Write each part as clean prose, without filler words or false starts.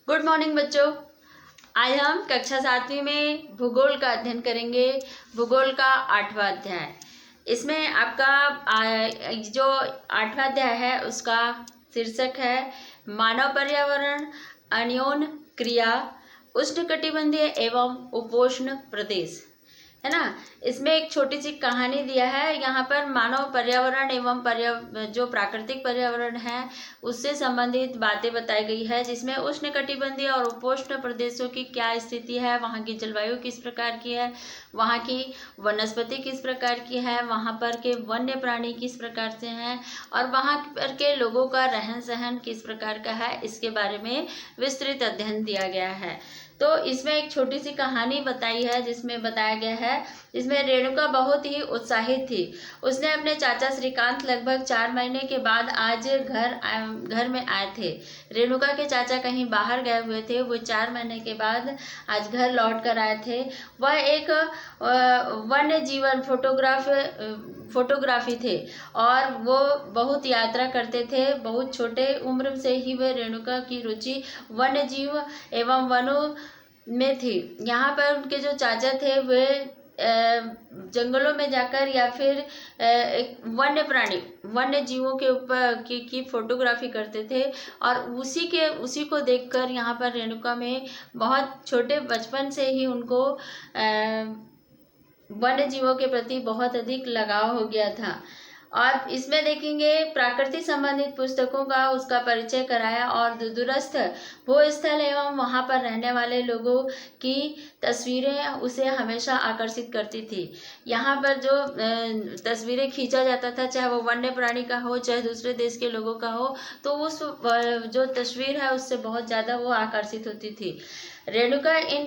Good morning बच्चों। आज हम कक्षा 7वीं में भूगोल का अध्ययन करेंगे। भूगोल का 8वां अध्याय। इसमें आपका जो 8वां अध्याय है उसका शीर्षक है मानव पर्यावरण अन्योन क्रिया उष्णकटिबंधीय एवं उपोष्ण प्रदेश, है ना। इसमें एक छोटी सी कहानी दिया है। यहाँ पर मानव पर्यावरण एवं जो प्राकृतिक पर्यावरण है उससे संबंधित बातें बताई गई है, जिसमें उष्णकटिबंधीय और उपोष्ण प्रदेशों की क्या स्थिति है, वहाँ की जलवायु किस प्रकार की है, वहाँ की वनस्पति किस प्रकार की है, वहाँ पर के वन्य प्राणी किस प्रकार से हैं और वहाँ पर के लोगों का रहन सहन किस प्रकार का है, इसके बारे में विस्तृत अध्ययन दिया गया है। तो इसमें एक छोटी सी कहानी बताई है जिसमें बताया गया है, जिसमें रेणुका बहुत ही उत्साहित थी। उसने अपने चाचा श्रीकांत लगभग 4 महीने के बाद आज घर में आए थे। रेणुका के चाचा कहीं बाहर गए हुए थे, वो 4 महीने के बाद आज घर लौट कर आए थे। वह एक वन्य जीवन फोटोग्राफी थे और वो बहुत यात्रा करते थे। बहुत छोटे उम्र से ही वह रेणुका की रुचि वन्य जीव एवं वनों में थी। यहाँ पर उनके जो चाचा थे वे जंगलों में जाकर या फिर एक वन्य जीवों के ऊपर की फोटोग्राफी करते थे और उसी को देखकर यहाँ पर रेणुका में बहुत छोटे बचपन से ही उनको वन्य जीवों के प्रति बहुत अधिक लगाव हो गया था। और इसमें देखेंगे प्रकृति संबंधित पुस्तकों का उसका परिचय कराया और दूरस्थ भूस्थल एवं वहाँ पर रहने वाले लोगों की तस्वीरें उसे हमेशा आकर्षित करती थी। यहाँ पर जो तस्वीरें खींचा जाता था, चाहे वो वन्य प्राणी का हो चाहे दूसरे देश के लोगों का हो, तो उस जो तस्वीर है उससे बहुत ज़्यादा वो आकर्षित होती थी। रेणुका इन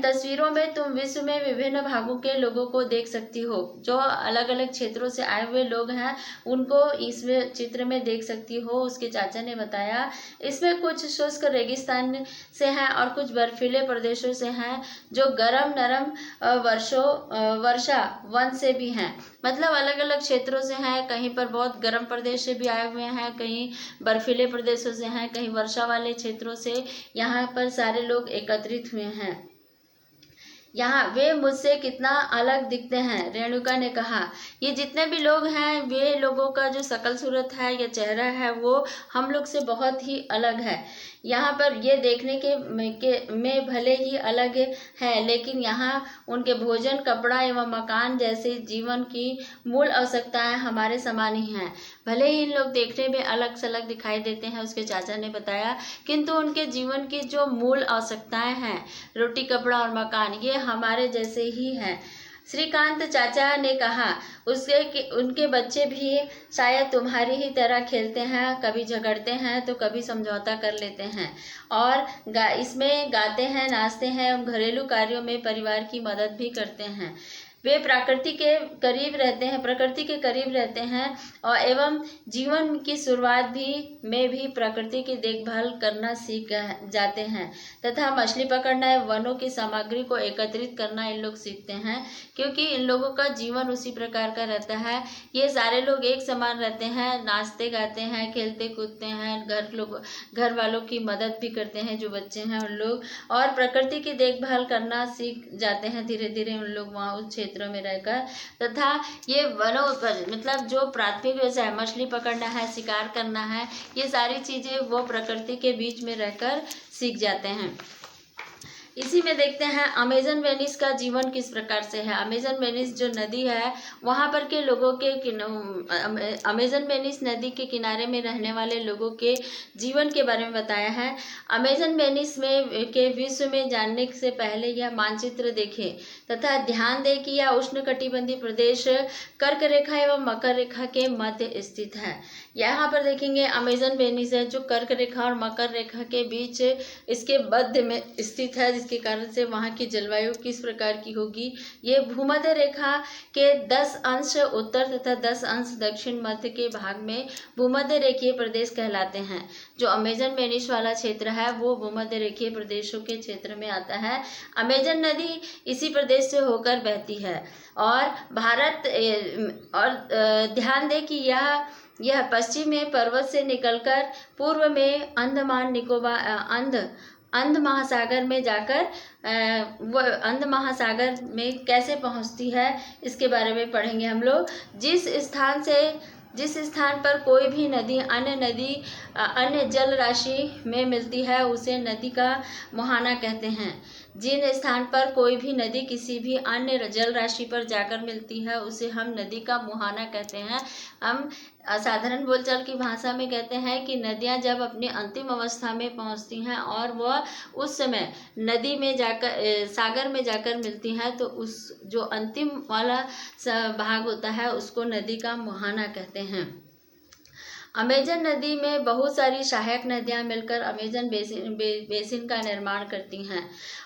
तस्वीरों में तुम विश्व में विभिन्न भागों के लोगों को देख सकती हो। जो अलग अलग क्षेत्रों से आए हुए लोग हैं उनको इस चित्र में देख सकती हो, उसके चाचा ने बताया। इसमें कुछ शुष्क रेगिस्तान से हैं और कुछ बर्फीले प्रदेशों से हैं जो गर्म नरम वर्षा वन से भी हैं। मतलब अलग अलग क्षेत्रों से हैं, कहीं पर बहुत गर्म प्रदेश से भी आए हुए हैं, कहीं बर्फीले प्रदेशों से हैं, कहीं वर्षा वाले क्षेत्रों से यहाँ पर सारे लोग एकत्रित हुए हैं। यहाँ वे मुझसे कितना अलग दिखते हैं, रेणुका ने कहा। ये जितने भी लोग हैं वे लोगों का जो शकल सूरत है या चेहरा है वो हम लोग से बहुत ही अलग है। यहाँ पर ये देखने में भले ही अलग है, लेकिन यहाँ उनके भोजन कपड़ा एवं मकान जैसे जीवन की मूल आवश्यकताएं हमारे समान ही हैं। भले ही इन लोग देखने में अलग सलग दिखाई देते हैं, उसके चाचा ने बताया, किंतु उनके जीवन की जो मूल आवश्यकताएं हैं, रोटी कपड़ा और मकान, ये हमारे जैसे ही हैं। श्रीकांत चाचा ने कहा, उनके बच्चे भी शायद तुम्हारी ही तरह खेलते हैं, कभी झगड़ते हैं तो कभी समझौता कर लेते हैं और इसमें गाते हैं, नाचते हैं और घरेलू कार्यों में परिवार की मदद भी करते हैं। वे प्रकृति के करीब रहते हैं और एवं जीवन की शुरुआत में भी प्रकृति की देखभाल करना सीख जाते हैं तथा मछली पकड़ना एवं वनों की सामग्री को एकत्रित करना इन लोग सीखते हैं, क्योंकि इन लोगों का जीवन उसी प्रकार का रहता है। ये सारे लोग एक समान रहते हैं, नाचते गाते हैं, खेलते कूदते हैं, घर वालों की मदद भी करते हैं, जो बच्चे हैं उन लोग, और प्रकृति की देखभाल करना सीख जाते हैं धीरे धीरे उन लोग वहाँ उस क्षेत्रों में रहकर। तथा ये वनों पर मतलब जो प्राथमिक व्यवसाय मछली पकड़ना है, शिकार करना है, ये सारी चीजें वो प्रकृति के बीच में रहकर सीख जाते हैं। इसी में देखते हैं अमेजन वेनिस का जीवन किस प्रकार से है। अमेजन वेनिस जो नदी है वहाँ पर के लोगों के अमेजन वेनिस नदी के किनारे में रहने वाले लोगों के जीवन के बारे में बताया है। अमेजन वेनिस के विश्व में जानने से पहले यह मानचित्र देखें तथा ध्यान दें कि यह उष्णकटिबंधीय प्रदेश कर्क रेखा एवं मकर रेखा के मध्य स्थित है। यहाँ पर देखेंगे अमेजन वेनिस है जो कर्क रेखा और मकर रेखा के बीच इसके मध्य में स्थित है, जिसके कारण से वहाँ की जलवायु किस प्रकार की होगी। ये भूमध्य रेखा के 10 अंश उत्तर तथा 10 अंश दक्षिण मध्य के भाग में भूमध्य रेखीय प्रदेश कहलाते हैं। जो अमेजन वेनिस वाला क्षेत्र है वो भूमध्य रेखीय प्रदेशों के क्षेत्र में आता है। अमेजन नदी इसी प्रदेश से होकर बहती है और ध्यान दें कि यह यह पश्चिम में पर्वत से निकलकर पूर्व में अंध महासागर में जाकर वह अंध महासागर में कैसे पहुंचती है इसके बारे में पढ़ेंगे हम लोग। जिस स्थान पर कोई भी नदी अन्य जल राशि में मिलती है उसे नदी का मुहाना कहते हैं। जिन स्थान पर कोई भी नदी किसी भी अन्य जल राशि पर जाकर मिलती है उसे हम नदी का मुहाना कहते हैं। हम साधारण बोलचाल की भाषा में कहते हैं कि नदियाँ जब अपनी अंतिम अवस्था में पहुँचती हैं और वह उस समय नदी में जाकर सागर में जाकर मिलती हैं तो उस जो अंतिम वाला भाग होता है उसको नदी का मुहाना कहते हैं। अमेजन नदी में बहुत सारी सहायक नदियां मिलकर अमेजन बेसिन का निर्माण करती हैं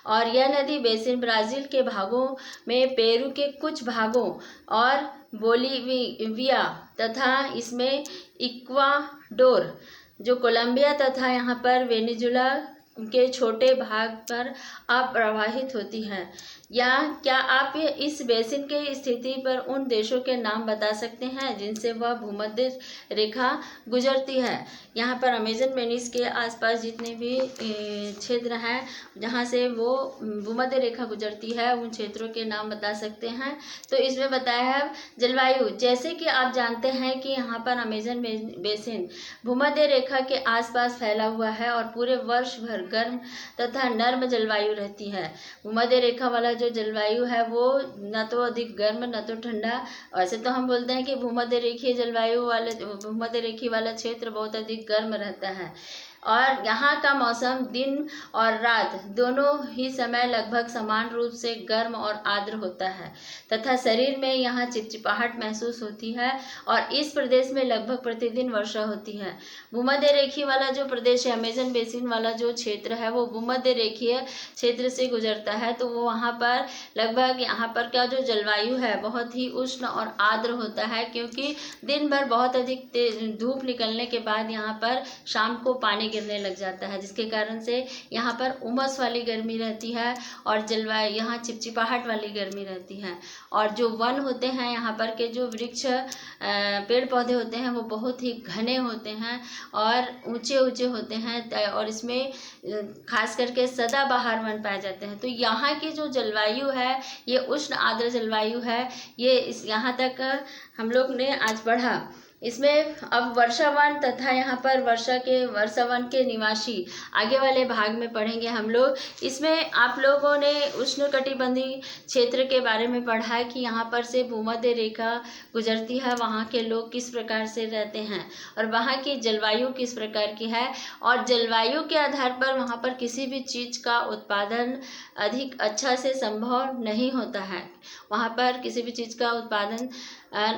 और यह नदी बेसिन ब्राज़ील के भागों में, पेरू के कुछ भागों और बोलीविया तथा इसमें इक्वाडोर, जो कोलंबिया तथा यहाँ पर वेनेजुला के छोटे भाग पर अप्रवाहित होती है। या क्या आप इस बेसिन के स्थिति पर उन देशों के नाम बता सकते हैं जिनसे वह भूमध्य रेखा गुजरती है? यहाँ पर अमेजन बेसिन के आसपास जितने भी क्षेत्र हैं जहाँ से वो भूमध्य रेखा गुजरती है उन क्षेत्रों के नाम बता सकते हैं। तो इसमें बताया है जलवायु। जैसे कि आप जानते हैं कि यहाँ पर अमेजन बेसिन भूमध्य रेखा के आसपास फैला हुआ है और पूरे वर्ष भर गर्म तथा नर्म जलवायु रहती है। भूमध्य रेखा वाला जो जलवायु है वो न तो अधिक गर्म न तो ठंडा। वैसे तो हम बोलते हैं कि भूमध्य रेखी वाला क्षेत्र बहुत अधिक गर्म रहता है और यहाँ का मौसम दिन और रात दोनों ही समय लगभग समान रूप से गर्म और आर्द्र होता है तथा शरीर में यहाँ चिपचिपाहट महसूस होती है और इस प्रदेश में लगभग प्रतिदिन वर्षा होती है। भूमध्य रेखी वाला जो प्रदेश है, अमेजन बेसिन वाला जो क्षेत्र है वो भूमध्य रेखीय क्षेत्र से गुजरता है तो वो वहाँ पर लगभग यहाँ पर का जो जलवायु है बहुत ही उष्ण और आर्द्र होता है, क्योंकि दिन भर बहुत अधिक तेज धूप निकलने के बाद यहाँ पर शाम को पानी गिरने लग जाता है, जिसके कारण से यहाँ पर उमस वाली गर्मी रहती है और जलवायु यहाँ चिपचिपाहट वाली गर्मी रहती है। और जो वन होते हैं यहाँ पर के जो वृक्ष पेड़ पौधे होते हैं वो बहुत ही घने होते हैं और ऊंचे ऊंचे होते हैं और इसमें खास करके सदाबहार वन पाए जाते हैं। तो यहाँ की जो जलवायु है ये उष्ण आर्द्र जलवायु है। ये यहाँ तक हम लोग ने आज पढ़ा। इसमें अब वर्षावन तथा यहाँ पर वर्षावन के निवासी आगे वाले भाग में पढ़ेंगे हम लोग। इसमें आप लोगों ने उष्णकटिबंधीय क्षेत्र के बारे में पढ़ा है कि यहाँ पर से भूमध्य रेखा गुजरती है, वहाँ के लोग किस प्रकार से रहते हैं और वहाँ की जलवायु किस प्रकार की है और जलवायु के आधार पर वहाँ पर किसी भी चीज़ का उत्पादन अधिक अच्छा से संभव नहीं होता है। वहाँ पर किसी भी चीज़ का उत्पादन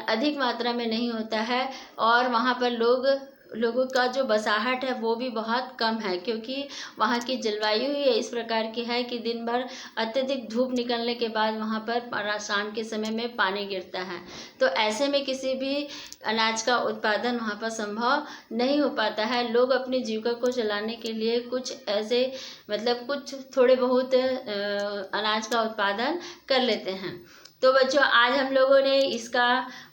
अधिक मात्रा में नहीं होता है और वहाँ पर लोगों का जो बसाहट है वो भी बहुत कम है, क्योंकि वहाँ की जलवायु ही इस प्रकार की है कि दिन भर अत्यधिक धूप निकलने के बाद वहाँ पर शाम के समय में पानी गिरता है। तो ऐसे में किसी भी अनाज का उत्पादन वहाँ पर संभव नहीं हो पाता है। लोग अपनी जीविका को चलाने के लिए कुछ ऐसे कुछ थोड़े बहुत अनाज का उत्पादन कर लेते हैं। तो बच्चों आज हम लोगों ने इसका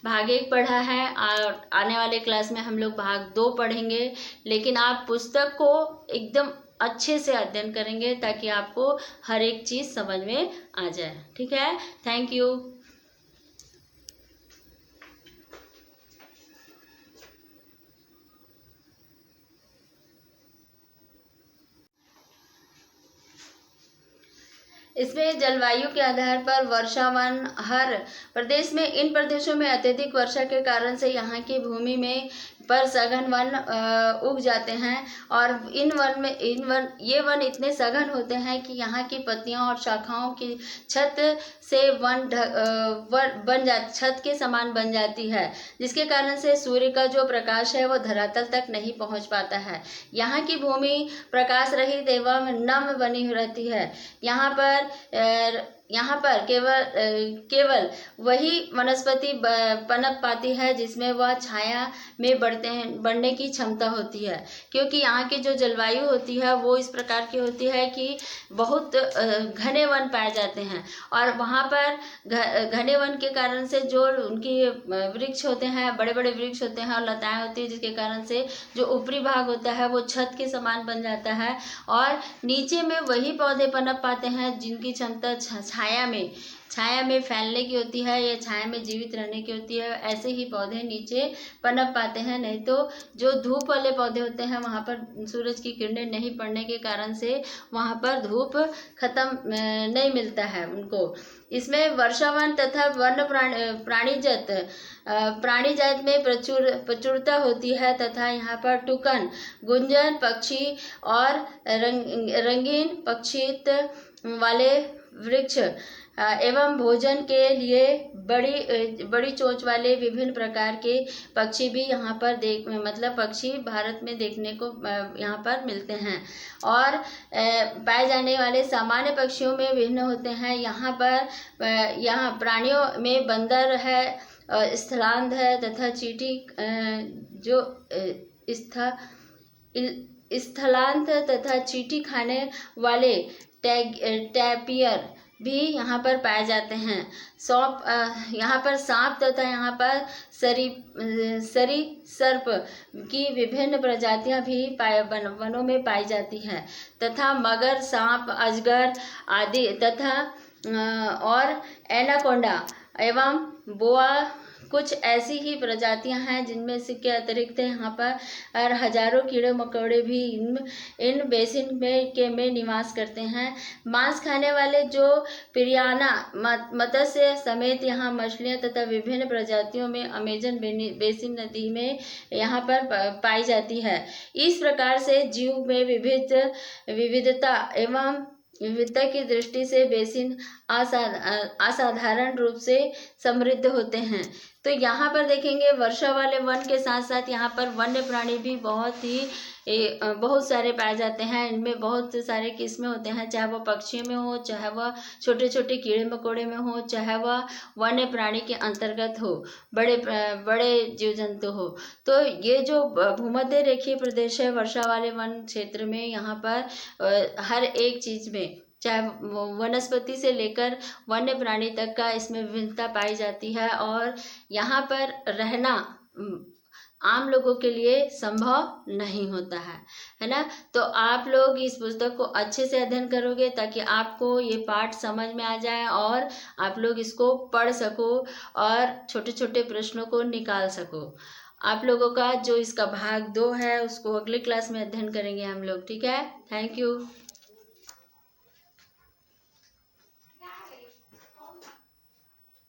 भाग 1 पढ़ा है और आने वाले क्लास में हम लोग भाग 2 पढ़ेंगे, लेकिन आप पुस्तक को एकदम अच्छे से अध्ययन करेंगे ताकि आपको हर एक चीज़ समझ में आ जाए। ठीक है, थैंक यू। इसमें जलवायु के आधार पर वर्षावन हर प्रदेश में, इन प्रदेशों में अत्यधिक वर्षा के कारण से यहाँ की भूमि में पर सघन वन उग जाते हैं और ये वन इतने सघन होते हैं कि यहाँ की पत्तियाँ और शाखाओं की छत से छत के समान बन जाती है, जिसके कारण से सूर्य का जो प्रकाश है वो धरातल तक नहीं पहुँच पाता है। यहाँ की भूमि प्रकाश रहित एवं नम बनी रहती है। यहाँ पर यहाँ पर केवल वही वनस्पति पनप पाती है जिसमें वह छाया में बढ़ने की क्षमता होती है, क्योंकि यहाँ की जो जलवायु होती है वो इस प्रकार की होती है कि बहुत घने वन पाए जाते हैं, और वहाँ पर घने वन के कारण से जो उनकी वृक्ष होते हैं, बड़े बड़े वृक्ष होते हैं और लताएं होती है, जिसके कारण से जो ऊपरी भाग होता है वो छत के समान बन जाता है, और नीचे में वही पौधे पनप पाते हैं जिनकी क्षमता छाया में फैलने की होती है या छाया में जीवित रहने की होती है। ऐसे ही पौधे नीचे पनप पाते हैं, नहीं तो जो धूप वाले पौधे होते हैं वहाँ पर सूरज की किरणें नहीं पड़ने के कारण से वहाँ पर धूप खत्म नहीं मिलता है उनको। इसमें वर्षावन तथा वन्य प्राणी जात में प्रचुरता होती है, तथा यहाँ पर टुकन, गुंजन पक्षी और रंगीन पक्षित वाले वृक्ष एवं भोजन के लिए बड़ी चोंच वाले विभिन्न प्रकार के पक्षी भी यहाँ पर पक्षी भारत में देखने को यहाँ पर मिलते हैं। और पाए जाने वाले सामान्य पक्षियों में भिन्न होते हैं। यहाँ प्राणियों में बंदर है, स्थलांध है तथा चींटी जो स्थलांत तथा चींटी खाने वाले टैपियर भी यहाँ पर पाए जाते हैं। यहाँ पर सांप तथा यहाँ पर सरीसृप की विभिन्न प्रजातियाँ भी वनों में पाई जाती हैं, तथा मगर, सांप, अजगर आदि तथा और एनाकोंडा एवं बोआ कुछ ऐसी ही प्रजातियां हैं जिनमें से के अतिरिक्त यहाँ पर हजारों कीड़े मकोड़े भी इन बेसिन में निवास करते हैं। मांस खाने वाले जो पिरियाना मत्स्य समेत यहाँ मछलियाँ तथा विभिन्न प्रजातियों में अमेजन बेसिन नदी में यहाँ पर पाई जाती है। इस प्रकार से जीव में विविधता की दृष्टि से बेसिन असाधारण रूप से समृद्ध होते हैं। तो यहाँ पर देखेंगे वर्षा वाले वन के साथ साथ यहाँ पर वन्य प्राणी भी बहुत सारे पाए जाते हैं। इनमें बहुत सारे किस्में होते हैं, चाहे वह पक्षियों में हो, चाहे वह छोटे छोटे कीड़े मकोड़े में हो, चाहे वह वन्य प्राणी के अंतर्गत हो, बड़े जीव जंतु हो। तो ये जो भूमध्य रेखीय प्रदेश है वर्षा वाले वन क्षेत्र में, यहाँ पर हर एक चीज में, चाहे वनस्पति से लेकर वन्य प्राणी तक का इसमें विभिन्नता पाई जाती है, और यहाँ पर रहना आम लोगों के लिए संभव नहीं होता है ना। तो आप लोग इस पुस्तक को अच्छे से अध्ययन करोगे ताकि आपको ये पाठ समझ में आ जाए और आप लोग इसको पढ़ सको और छोटे छोटे प्रश्नों को निकाल सको। आप लोगों का जो इसका भाग 2 है उसको अगले क्लास में अध्ययन करेंगे हम लोग, ठीक है। Thank you.